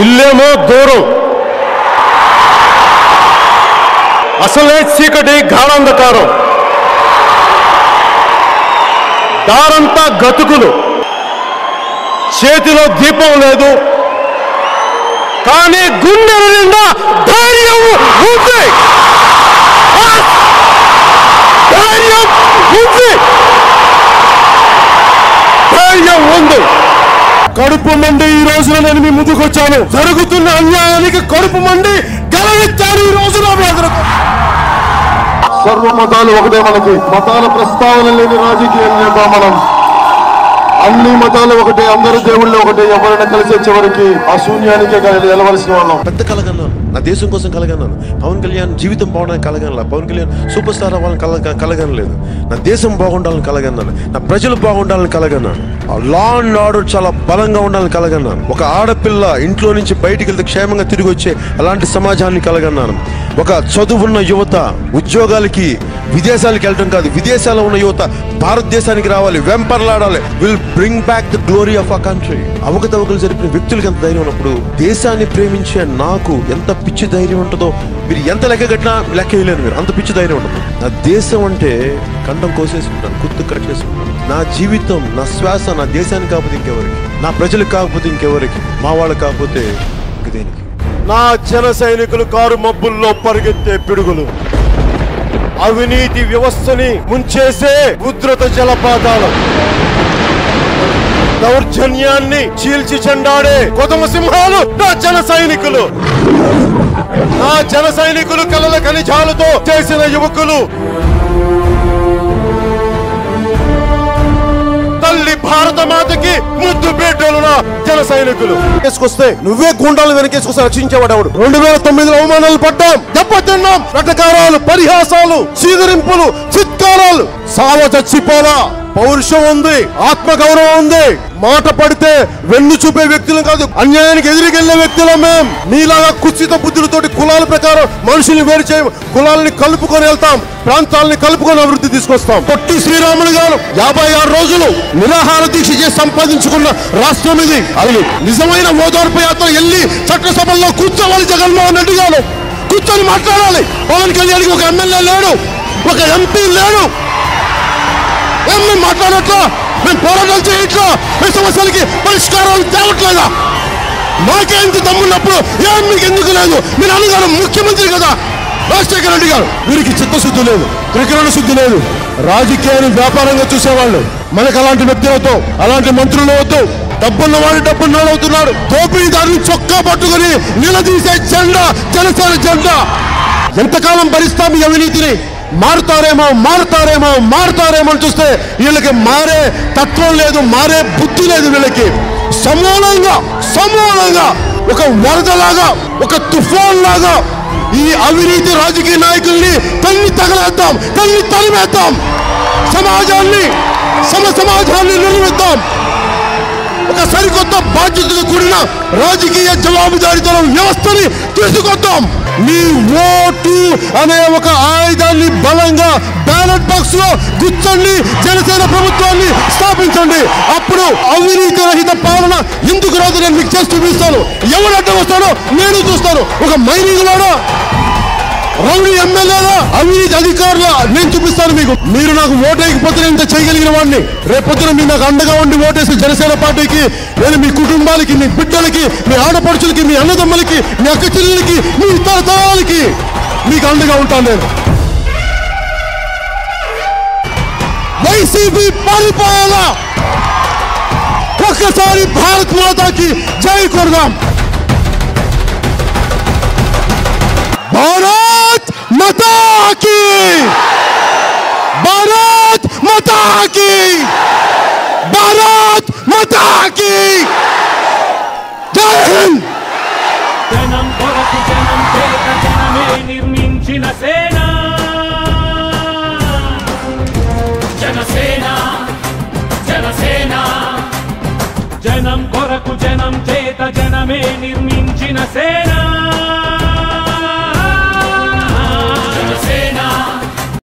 ఇల్లేమో దూరం, అసలే చీకటి గాఢాంధకారం, దారంతా గతుకులు, చేతిలో దీపం లేదు కానీ గుండెల నిండా ధైర్యం ఉంది. ధైర్యం ఉంది. కడుపు మండి ఈ రోజున నేను మీ ముందుకు వచ్చాను. జరుగుతున్న అన్యాయానికి కడుపు మండి గెలవెత్తాను ఈ రోజున. సర్వ మతాలు ఒకటే, మనకి మతాల ప్రస్తావన లేని రాజకీయం చేద్దాం మనం. అన్ని మతాలు ఒకటే, అందరు దేవుళ్ళు ఒకటే, ఎవరైనా కలిసి వచ్చేవరకు ఆ శూన్యానికే వెళ్ళవలసిన వాళ్ళం. పెద్ద కలగన్నాను, నా దేశం కోసం కలగన్నాను. పవన్ కళ్యాణ్ జీవితం బాగుండాలని కలగనలా, పవన్ కళ్యాణ్ సూపర్ స్టార్ అవ్వాలని కలగనలేదు. నా దేశం బాగుండాలని కలగన్నాను, నా ప్రజలు బాగుండాలని కలగన్నాను, లా అండ్ ఆర్డర్ చాలా బలంగా ఉండాలని కలగన్నాను. ఒక ఆడపిల్ల ఇంట్లో నుంచి బయటికి వెళ్తే క్షేమంగా తిరిగి వచ్చే అలాంటి సమాజాన్ని కలగన్నాను. ఒక చదువున్న యువత ఉద్యోగాలకి విదేశాలకు వెళ్ళడం కాదు, విదేశాల్లో ఉన్న యువత భారతదేశానికి రావాలి, వెంపర్లాడాలి. Will bring back the glory of our country. అవకతవకలు జరిపిన వ్యక్తులకు ఎంత ధైర్యం ఉన్నప్పుడు దేశాన్ని ప్రేమించే నాకు ఎంత పిచ్చి ధైర్యం ఉంటుందో మీరు ఎంత లెక్క కట్టినా లెక్క వేయలేరు. మీరు అంత పిచ్చి ధైర్యం ఉంటుంది. నా దేశం అంటే కంఠం కోసేసుకుంటాను, కుత్తు కట్ చేసుకుంటాను. నా జీవితం, నా శ్వాస నా దేశానికి కాకపోతే ఇంకెవరికి, నా ప్రజలకు కాకపోతే ఇంకెవరికి, మా వాళ్ళు కాకపోతే దేనికి. నా జన సైనికులు కారు మబ్బుల్లో పరిగెత్తే పిడుగులు, అవినీతి వ్యవస్థని ముంచేసే ఉధృత జలపాతాలు, దౌర్జన్యాన్ని చీల్చి చెండాడే కొదమ సింహాలు నా జన సైనికులు. నా జన సైనికులు కలల ఖనిజాలతో చేసిన యువకులు, తల్లి భారత మాతకి ముద్దు బిడ్డలు నా జన సైనికులు. వేసుకొస్తే నువ్వే గుండాలు వెనకేసుకొస్తే రక్షించేవాడేవాడు. 2009లో అవమానాలు పడ్డాం, దెబ్బతిన్నాం, రటకారాలు, పరిహాసాలు, చీదరింపులు, చిత్కారాలు. సావ చచ్చిపోలా, పౌరుషం ఉంది, ఆత్మగౌరవం ఉంది. మాట పడితే వెన్ను చూపే వ్యక్తులు కాదు, అన్యాయానికి ఎదురుకెళ్లే వ్యక్తులం మేం. మీలాగా కుచిత బుద్ధులతోటి కులాల ప్రకారం మనుషుల్ని వేరు చేయం. కులాలని కలుపుకొని వెళ్తాం, ప్రాంతాలని కలుపుకొని అభివృద్ధి తీసుకొస్తాం. పొట్టి శ్రీరాములు గారు 56 రోజులు నిరాహార దీక్ష చేసి సంపాదించుకున్న రాష్ట్రం ఇది. అది నిజమైన ఓదార్పు యాత్ర వెళ్ళి చట్టసభల్లో కూర్చోవాలి. జగన్మోహన్ రెడ్డి గారు కూర్చొని మాట్లాడాలి. పవన్ కళ్యాణ్కి ఒక ఎమ్మెల్యే లేడు, ఒక ఎంపీ లేడు. ఏం మేము మాట్లాడట్లా, మేము పోరాటాలు చేయట్లా, మీ సమస్యలకి పరిష్కారాలు తేవట్లేదా? మాకే ఇంత దమ్మున్నప్పుడు ఏం మీకు ఎందుకు లేదు? మీ నాన్నగారు ముఖ్యమంత్రి కదా, రాజశేఖర రెడ్డి గారు. వీరికి చిత్తశుద్ధి లేదు, త్రికరణ శుద్ధి లేదు. రాజకీయాన్ని వ్యాపారంగా చూసేవాళ్ళు. మనకు అలాంటి వ్యక్తులతో, అలాంటి మంత్రులు వద్దు. డబ్బున్నవాడు డబ్బున్నాడు అవుతున్నాడు. దోపిడీదారుని చొక్కా పట్టుకుని నిలదీసే జెండా జనసేన జెండా. ఎంతకాలం భరిస్తాం ఈ అవినీతిని? మారుతారేమో మారుతారేమో మారుతారేమో అని చూస్తే వీళ్ళకి మారే తత్వం లేదు, మారే బుద్ధి లేదు. వీళ్ళకి సమూలంగా ఒక వరదలాగా, ఒక తుఫాన్ లాగా ఈ అవినీతి రాజకీయ నాయకుల్ని తన్ని తగలేద్దాం, తన్ని తరిమేద్దాం. సమాజాన్ని నిర్మిద్దాం. ఒక సరికొత్త బాధ్యతతో కూడిన రాజకీయ జవాబుదారీతనం వ్యవస్థని తీసుకొద్దాం. మీ ఓటు అనే ఒక ఆయుధాన్ని బలంగా బ్యాలెట్ బాక్స్ లో గుచ్చండి, జనసేన ప్రభుత్వాన్ని స్థాపించండి. అప్పుడు అవినీతి రహిత పాలన ఎందుకు రాదు నేను మీకు చేసి చూపిస్తాను. ఎవరు అడ్డం వస్తాడో నేను చూస్తాను. ఒక మైనింగ్ వాడా, రౌడీ ఎమ్మెల్యేలా, అవినీతి అధికారుల నేను చూపిస్తాను మీకు. మీరు నాకు ఓటేయకపోతే ఇంత చేయగలిగిన వాడిని. రేపొద్దున మీరు నాకు అండగా ఉండి ఓటేసి జనసేన పార్టీకి నేను మీ కుటుంబాలకి, మీ బిడ్డలకి, మీ ఆడపడుచులకి, మీ అన్నదమ్ములకి, మీ అక్క చెల్లెలకి, మీ తరతరాలకి మీకు అండగా ఉంటాను నేను. వైసీపీ పారిపోయేలా ఒక్కసారి భారత్ మాతాకి జై కొడదాం. भारत माता की, भारत माता की, भारत माता की जय हिंद।